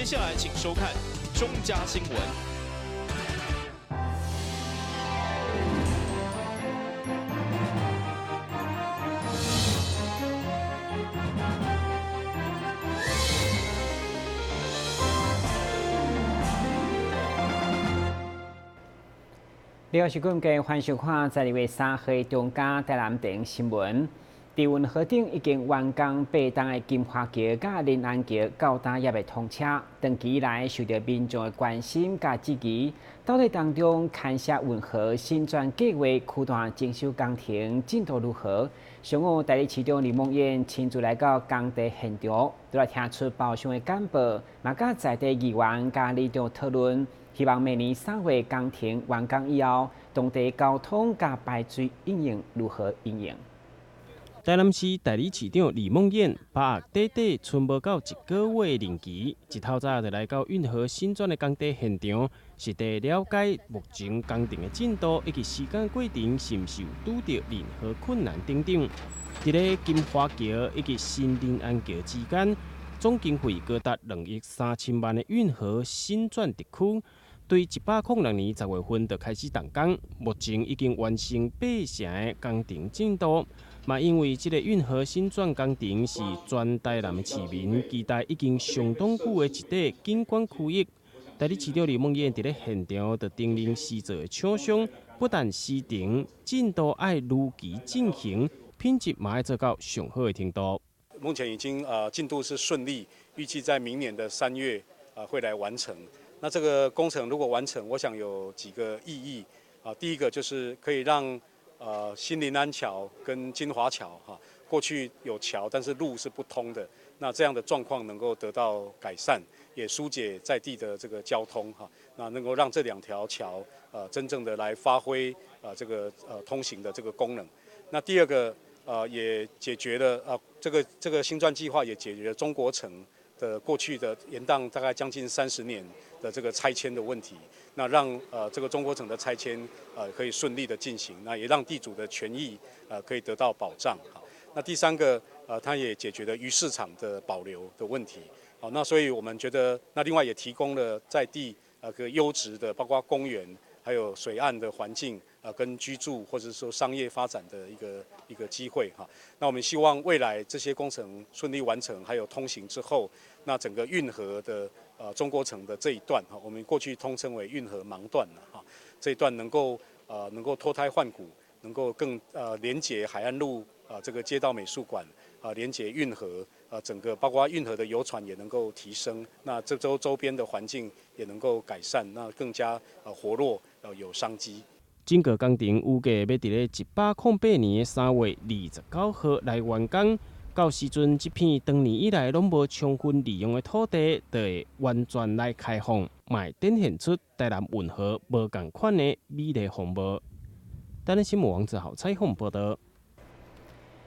下来请收看中嘉新闻。你好，是观众，欢迎收看在2月3号中嘉台南电新闻。在运河顶已经完工8档的金华桥甲临安桥到今也未通车，长期以来受到民众的关心甲质疑。到底当中牵涉运河新转计划区段征收工程进度如何？上午代理市长李梦燕亲自来到工地现场，都来听出包厢的干部，嘛甲在地议员甲里长讨论。希望明年3月工程完工以后，当地交通甲排水应用如何应用？台南市代理市长李梦燕8月底剩无到1个月任期，一透早就来到运河新转的工地现场，实地了解目前工程的进度以及时间过程是毋是有拄到任何困难等等。伫咧金华桥以及新临安桥之间，总经费高达2亿3千万的运河新转特区。对106年10月份就开始动工，目前已经完成8成的工程进度。嘛，因为这个运河新转工程是全台南的市民期待已经相当久的一块景观区域。代理市长李梦燕伫咧现场就叮咛施作的厂商，不但时程进度要如期进行，品质嘛要做到上好的程度。目前已经进度是顺利，预计在明年的3月会来完成。那这个工程如果完成，我想有几个意义第一个就是可以让新临安桥跟金华桥过去有桥，但是路是不通的，那这样的状况能够得到改善，也疏解在地的这个交通那能够让这2条桥真正的来发挥这个通行的这个功能。那第二个也解决了这个新专计划也解决了中国城的过去的延宕大概将近30年的这个拆迁的问题，那让这个中国城的拆迁可以顺利的进行，那也让地主的权益可以得到保障那第3个它也解决了鱼市场的保留的问题那所以我们觉得那另外也提供了在地个优质的包括公园还有水岸的环境跟居住或者说商业发展的一个机会那我们希望未来这些工程顺利完成，还有通行之后，那整个运河的中国城的这一段我们过去通称为运河盲段这一段能够脱胎换骨，能够更连接海岸路这个街道美术馆连接运河整个包括运河的游船也能够提升，那这周边的环境也能够改善，那更加活络有商机。整个工程预计要伫咧108年3月29号来完工，到时阵这片长年以来拢无充分利用的土地，就会完全来开放，嘛展现出台南运河无同款的美丽风貌。台南新闻王子豪采访报道。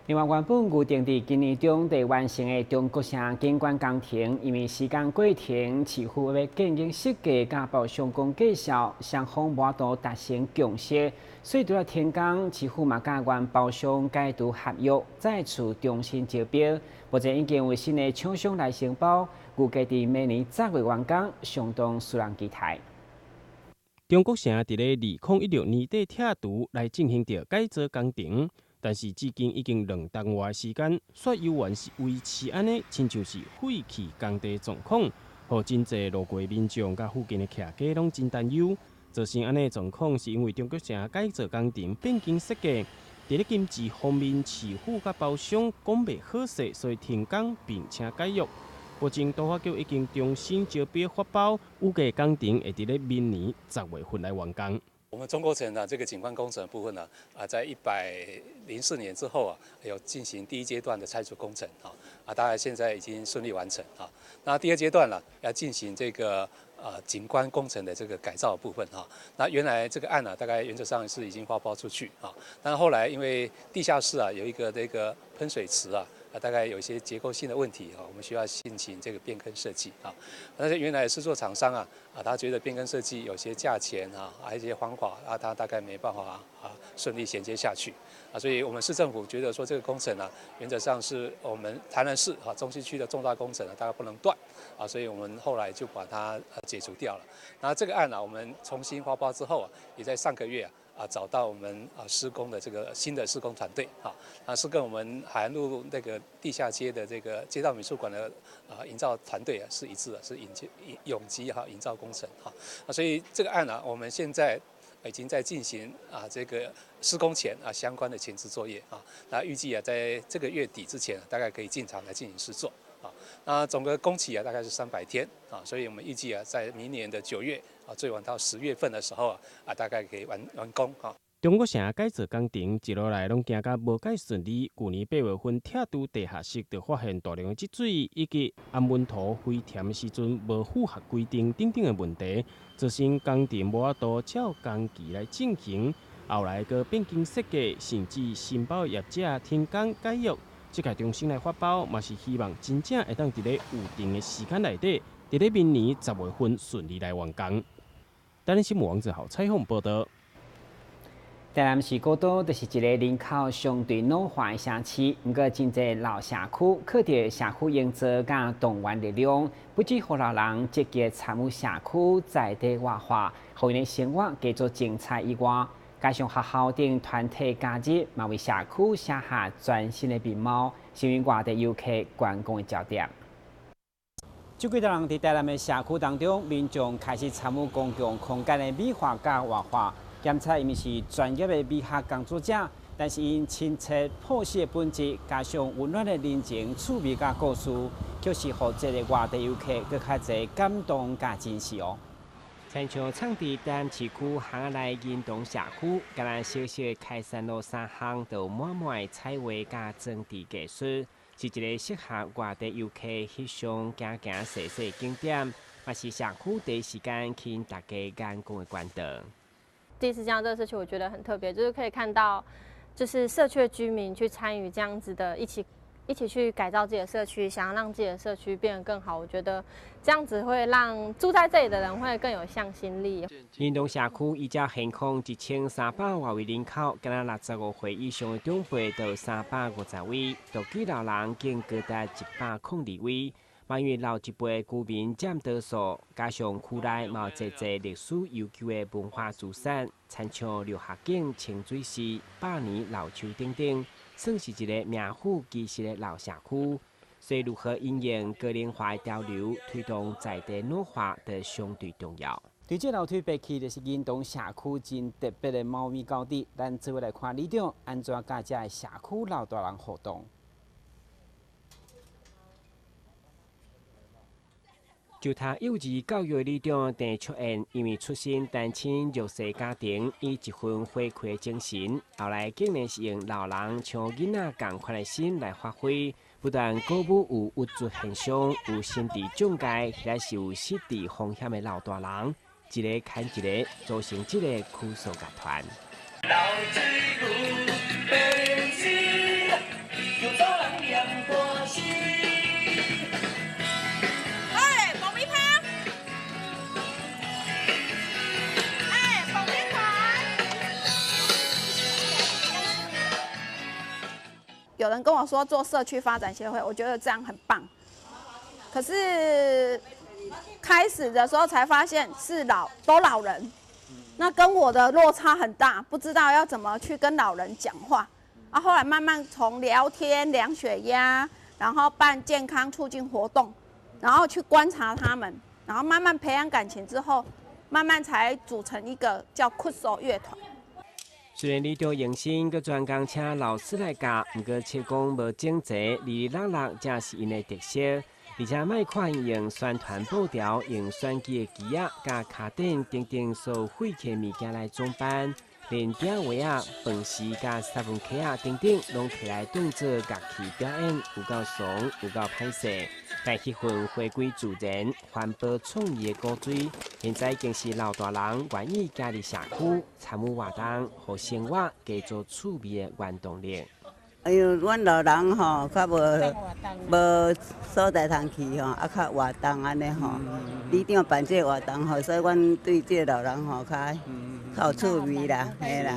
另外，原本预定伫今年中地完成的中国城景观工程，因为时间过程，市府要建议设计甲包商工介绍，双方无法度达成共识，所以除了天工，市府嘛甲原包商解除合约，再次重新招标。目前已经有新的厂商来承包，预计伫明年10月完工，相当使人期待。中国城伫咧2016年底拆除来进行着改造工程。但是至今已经2档外时间，却依然是维持安尼，亲像是废弃工地状况，互真侪路过民众甲附近的徛家拢真担忧。造成安尼的状况，是因为中国城改造工程变更设计，伫咧金资方面，市府甲包商讲袂好势，所以停工并且解约。目前都发局已经重新招标发包，预计工程会伫咧明年10月份来完工。我们中国城的这个景观工程的部分呢，在104年之后有进行第1阶段的拆除工程当然现在已经顺利完成那第2阶段呢，要进行这个景观工程的这个改造的部分那原来这个案大概原则上是已经发包出去但是后来因为地下室有一个这个喷水池大概有一些结构性的问题我们需要进行这个变更设计但是原来的施作厂商他觉得变更设计有些价钱还有一些方法他大概没办法顺利衔接下去所以我们市政府觉得说这个工程原则上是我们台南市中西区的重大工程大概不能断所以我们后来就把它解除掉了。那这个案我们重新发包之后也在上个月找到我们施工的这个新的施工团队是跟我们海岸路那个地下街的这个街道美术馆的营造团队是一致的，是永吉营造工程所以这个案我们现在已经在进行这个施工前相关的前置作业那预计在这个月底之前大概可以进场来进行施作那总个工期大概是300天所以我们预计在明年的9月最晚到10月份的时候大概可以完工中国城改造工程一路来拢行甲无介顺利。去年8月份，铁都地下室就发现大量的积水，以及安温图飞填时阵无符合规定等等的问题，造成工程无法度照工期来进行。后来个变更设计，甚至承包业者停工解约。这个重新来发包，嘛是希望真正会当伫咧有定的时间内底，伫咧明年10月份顺利来完工。台南新闻王子豪采访报道。台南市古岛就是一个人口相对老化的城市，不过真侪老社区靠着社区营造甲动员力量，不止互老人积极参与社区在地活化，互因的生活加做精彩以外，加上学校等团体假日，嘛为社区写下全新的面貌，成为外地游客观光的焦点。这几年在台南的社区当中，民众开始参与公共空间的美化甲活化。检测因为是专业的美学工作者，但是因亲切朴实的本质，加上温暖的人情趣味甲故事，就是让这个外地游客更较侪感动甲珍惜哦。亲像场地台南市区巷内运动社区，甲咱小小的开山路3巷，都满满的彩绘甲装置艺术，是一个适合外地游客翕相、行行踅踅的景点，也是社区第一时间吸引大家眼光的关灯。第一次见到这个社区，我觉得很特别，就是可以看到，就是社区的居民去参与这样子的，一起去改造自己的社区，想要让自己的社区变得更好。我觉得这样子会让住在这里的人会更有向心力。运动社区依照现况1300多位人口，敢若65岁以上的长辈到350位，独居老人更高达102位。因为老一辈居民占多数，加上区内嘛有侪历史悠久的文化资产，亲像六合景、清水寺、百年老树等等，算是一个名副其实的老社区。所以如何应用个人化的潮流，推动在地老化，就相对重要。对这楼梯爬起，就是运动社区真特别的猫咪高地。咱做伙来看里长安怎甲这社区老大人互动。就他幼稚教育里长陈卓燕，因为出身单亲弱势家庭，以一份回馈精神，后来竟然是用老人像囡仔同款的心来发挥，不但鼓舞有物质现象，有心理障碍，也是有失智风险的老大人，一个看一个，组成这个酷手乐团。有人跟我说做社区发展协会，我觉得这样很棒。可是开始的时候才发现是都老人，那跟我的落差很大，不知道要怎么去跟老人讲话。后来慢慢从聊天、量血压，然后办健康促进活动，然后去观察他们，然后慢慢培养感情之后，慢慢才组成一个叫酷手乐团。虽然里长用心，佮专工请老师来教，不过切工无整齐，哩哩落落，才是因的特色。而且卖看用宣传布条、用选机的机啊、甲卡顶等等所废弃物件来装扮，连鼎位啊、饭匙甲三分客啊等等，拢起来当作乐器表演，有够爽，有够歹势。但气氛回归自然、环保创意的鼓吹，现在更是老大人愿意加入社区，参与活动，和生活加做趣味的原动力。哎呦，阮老人吼，较无所在通去吼，啊较活动安尼吼。里长办这活动吼，所以阮对这老人吼较有趣味啦，嘿啦。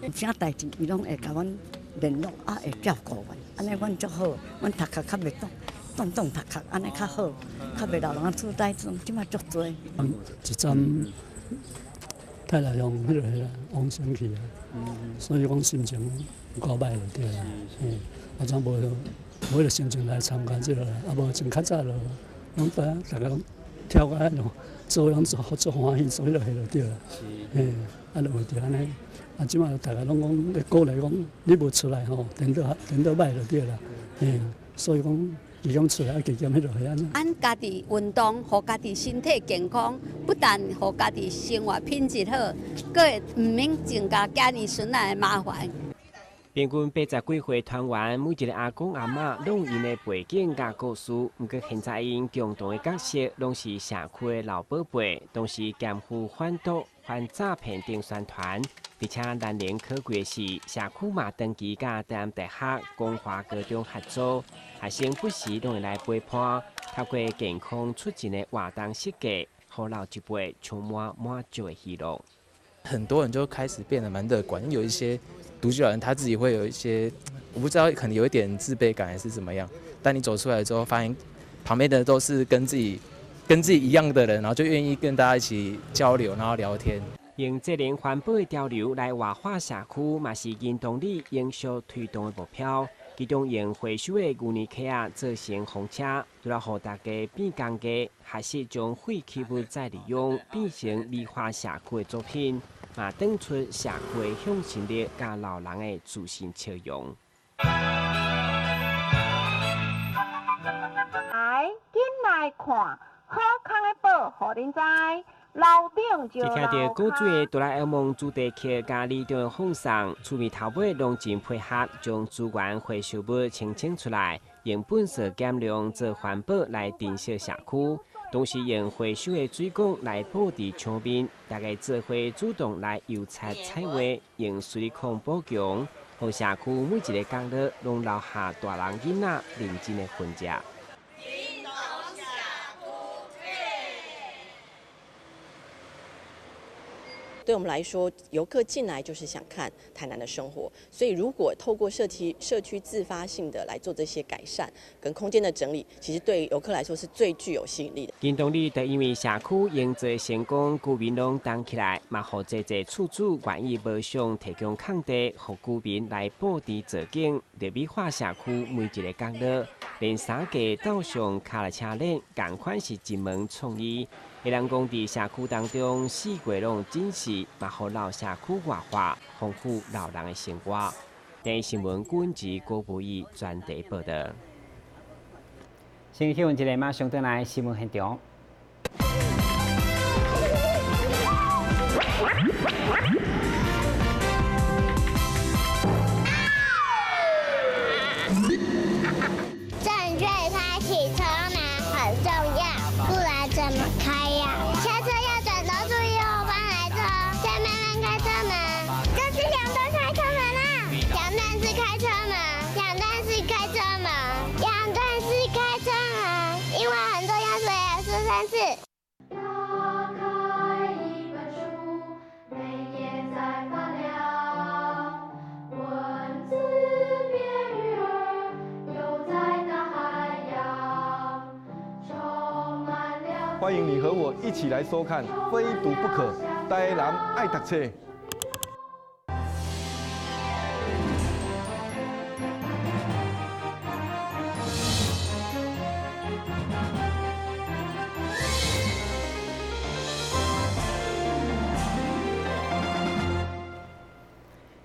有啥代志伊拢会甲阮联络，啊会照顾阮，安尼阮足好，阮读壳较袂动读壳，安尼较好，较袂老人痴呆症，即马足多。一站太太用迄个往生去啊，所以讲心情有够歹就对啦。啊，怎无迄个心情来参加这个，啊无从较早咯，拢大家拢跳个迄种，做拢做欢喜，所以就迄就对啦。啊，就会着安尼。啊，即马大家拢讲咧鼓励讲，你无出来吼，颠倒歹就对啦。所以讲。伊讲出来加减迄落去安尼。咱家己运动，互家己身体健康，不但互家己生活品质好，佫会毋免增加家己孙仔的麻烦。平均80几岁团员，每一个阿公阿嬷拢有因的背景甲故事，毋过现在因共同的角色，拢是社区的老宝贝，同时肩负反毒、反诈骗等宣传。而且难能可贵的是，社区嘛长期甲台南大学、光华高中合作，学生不时拢会来陪伴，透过健康出进的活动设计，互老一辈充满满足的希望。很多人就开始变得蛮乐观，有一些独居老人他自己会有一些，我不知道可能有一点自卑感还是怎么样。但你走出来之后，发现旁边的都是跟自己一样的人，然后就愿意跟大家一起交流，然后聊天。用节能环保的潮流来活化社区，嘛是行动力永续推动的目标。其中用回收的牛年客仔做成风车，除了让大家变工艺，还是将废弃物再利用，变成美化社区的作品，嘛展出社区的向心力甲老人的自信笑容。来，紧来看，好康的报，互恁知。只听到古锥的哆啦 A 梦主题曲加里长的放送，趣味头尾拢真配合，将资源回收物清出来，用本色减量做环保来震慑社区，同时用回收的水管来布置墙面，大家做伙主动来油漆彩画，用水控补强，让社区每一个角落拢留下大人囡仔认真的痕迹。对我们来说，游客进来就是想看台南的生活，所以如果透过社区自发性的来做这些改善跟空间的整理，其实对游客来说是最具有吸引力的。行动力就因为社区营造成功，居民拢动起来，嘛，互这处处愿意无偿提供空地，互居民来布置造景，来美化社区每一个角落，连三家道上卡了车链，同款是一门创意。会人讲，伫社区当中4月拢展示，嘛，互老社区活化，丰富老人的生活。第一新闻顾文吉、郭博义专题报道。先新闻一个，马上转来新闻现场。正确开启车门很重要，不然怎么开呀？下车要转头注意后方来车，再慢慢开车门。这是两段开车门啦，两段是开车门，两段是开车门，两段是开车门，因为很重要，所以要说3次。欢迎你和我一起来收看《非读不可》，台南爱读册。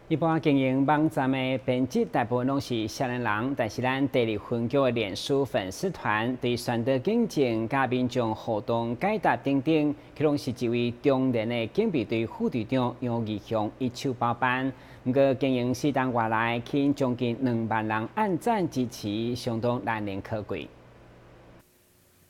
一般经营网站的编辑大部分拢是少年人，但是咱第二分局的脸书粉丝团对选择警政、甲民众互动、解答等等，佢拢是一位中年的警备队副队长杨义雄一手包办。不过经营4档月来，吸引将近2万人按赞支持，相当难能可贵。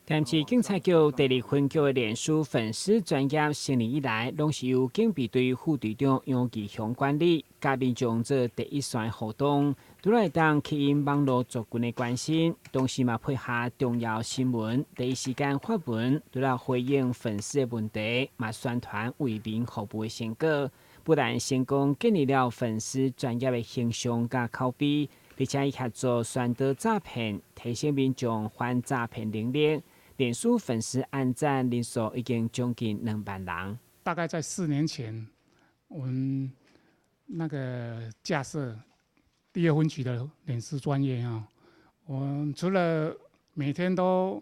台市警察局第2分局的脸书粉丝专页成立以来，拢是由警备队副队长杨继雄管理，甲民众做第一线活动，除了当吸引网络族群的关心，同时嘛配合重要新闻，第一时间发文，除了回应粉丝的问题，嘛宣传为民服务的成果，不但成功建立了粉丝专业的形象甲口碑，而且协助宣导诈骗，提升民众反诈骗能力。脸书粉丝按赞人数已经将近2万人。大概在4年前，我们那个架设第2分局的脸书专页啊，我们除了每天都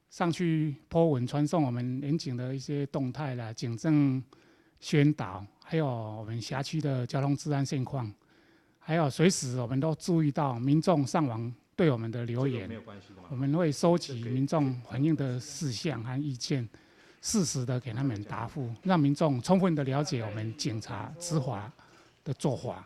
上去po文传送我们联警的一些动态啦、警政宣导，还有我们辖区的交通治安现况，还有随时我们都注意到民众上网对我们的留言，我们会收集民众反映的事项和意见，适时的给他们答复，让民众充分的了解我们警察执法的做法。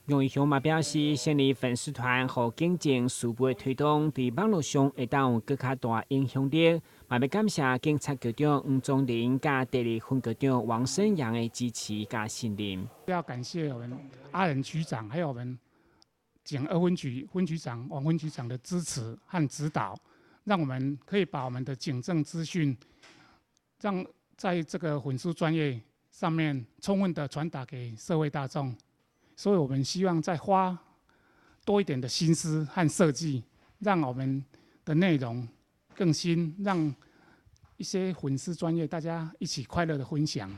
杨义雄嘛表示，成立粉丝团和警政事务的推动，对网络上会当有更加大影响力。嘛要感谢警察局长黄宗林甲第2分局长王生阳的支持甲信任。要感谢我们阿仁局长，还有我们警2分局分局长王分局长的支持和指导，让我们可以把我们的警政资讯，让在这个粉丝专页上面充分的传达给社会大众。所以我们希望再花多一点的心思和设计，让我们的内容更新，让一些粉丝专页大家一起快乐的分享。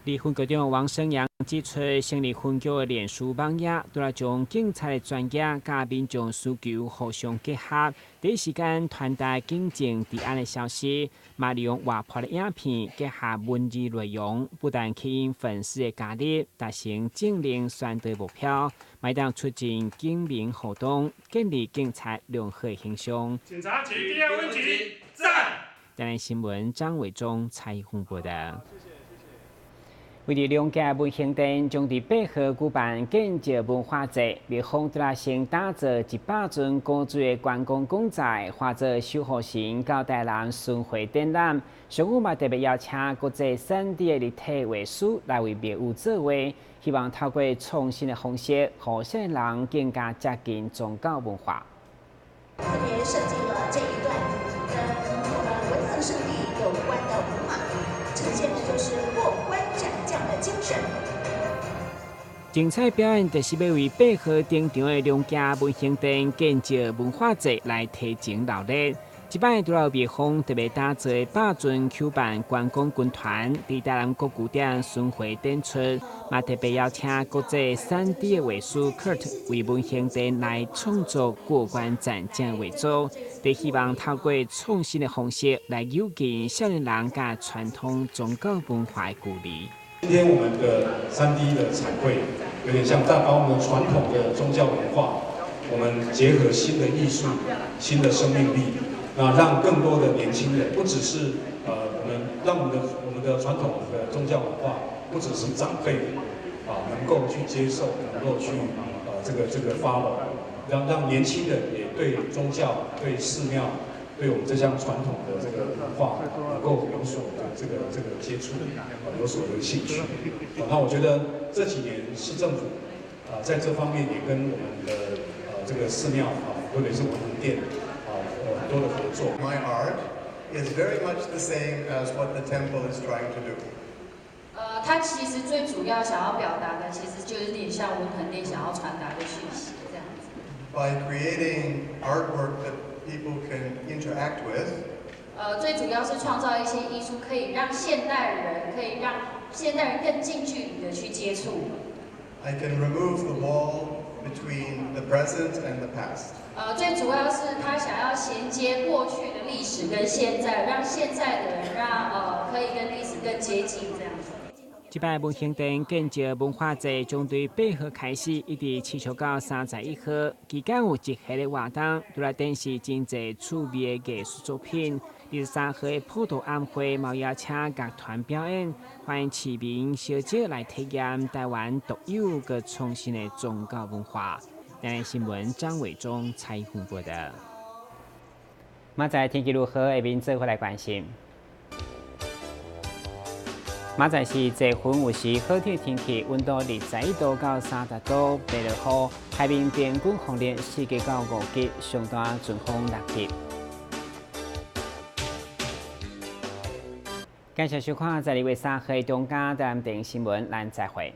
2分局长王生阳指出，成立分局的脸书网页，除了将警察的专业甲民众需求互相结合，第一时间传达警政治安的消息，嘛利用活泼的影片结合文字内容，不但吸引粉丝的加入，达成正能宣导目标，嘛当促进警民互动，建立警察良好的形象。警察局第2分局赞。台南新闻张伟忠采访报道。为了两家文兴店将伫8号举办建筑文化节，蜜蜂在先打造100尊古锥的关公公仔，画作守护神到台南巡回展览。上午嘛特别邀请国际3D 的立体画师来为庙宇作画，希望透过创新的方式，让世人更加接近宗教文化。特别设计了这一段跟我们文字圣地有关的舞码，呈现的就是过关斩将的精神。精彩表演就是要为8号登场的两家文兴店建筑文化节来提前热烈。这摆除了蜜蜂特别打造100尊 Q 版关公军团，伫台南国古典巡回展出，嘛特别邀请国际3D 的画师 Kurt 为文兴店来创作过关斩将画作，就希望透过创新的方式来扭近少年人甲传统宗教文化的距离。今天我们的3D 的彩绘，有点像在把我们传统的宗教文化，我们结合新的艺术、新的生命力。那让更多的年轻人，不只是让我们的传统的宗教文化，不只是长辈能够去接受，能够去这个 follow， 让年轻人也对宗教、对寺庙、对我们这项传统的这个文化能够有所的这个接触，有所的兴趣。那我觉得这几年市政府在这方面也跟我们的这个寺庙特别是文明殿。多的合作。My art is very much the same as what the temple is trying to do. 它其实最主要想要表达的，其实就有点像文衡殿想要传达的讯息这样子。By creating artwork that people can interact with. 最主要是创造一些艺术，可以让现代人更近距离的去接触。I can remove the wall between the present and the past. 最主要是他想要衔接过去的历史跟现在，让现在的人可以跟历史更接近这样子。这摆文兴店建筑文化节将对8号开始，一直持续到31号，期间有1系列活动，除了展示真侪趣味的艺术作品。23号的普渡晚会，嘛邀请乐团表演，欢迎市民小姐来体验台湾独有个创新的宗教文化。台南新闻张伟忠采访报道。明仔天气如何？下面做回来关心。明仔是这风有时好天天气，温度21度到30度，白落雨，海面平均风力4级到5级，上大阵风6级。感谢收看，在2月3号中嘉台南电新闻，咱再会。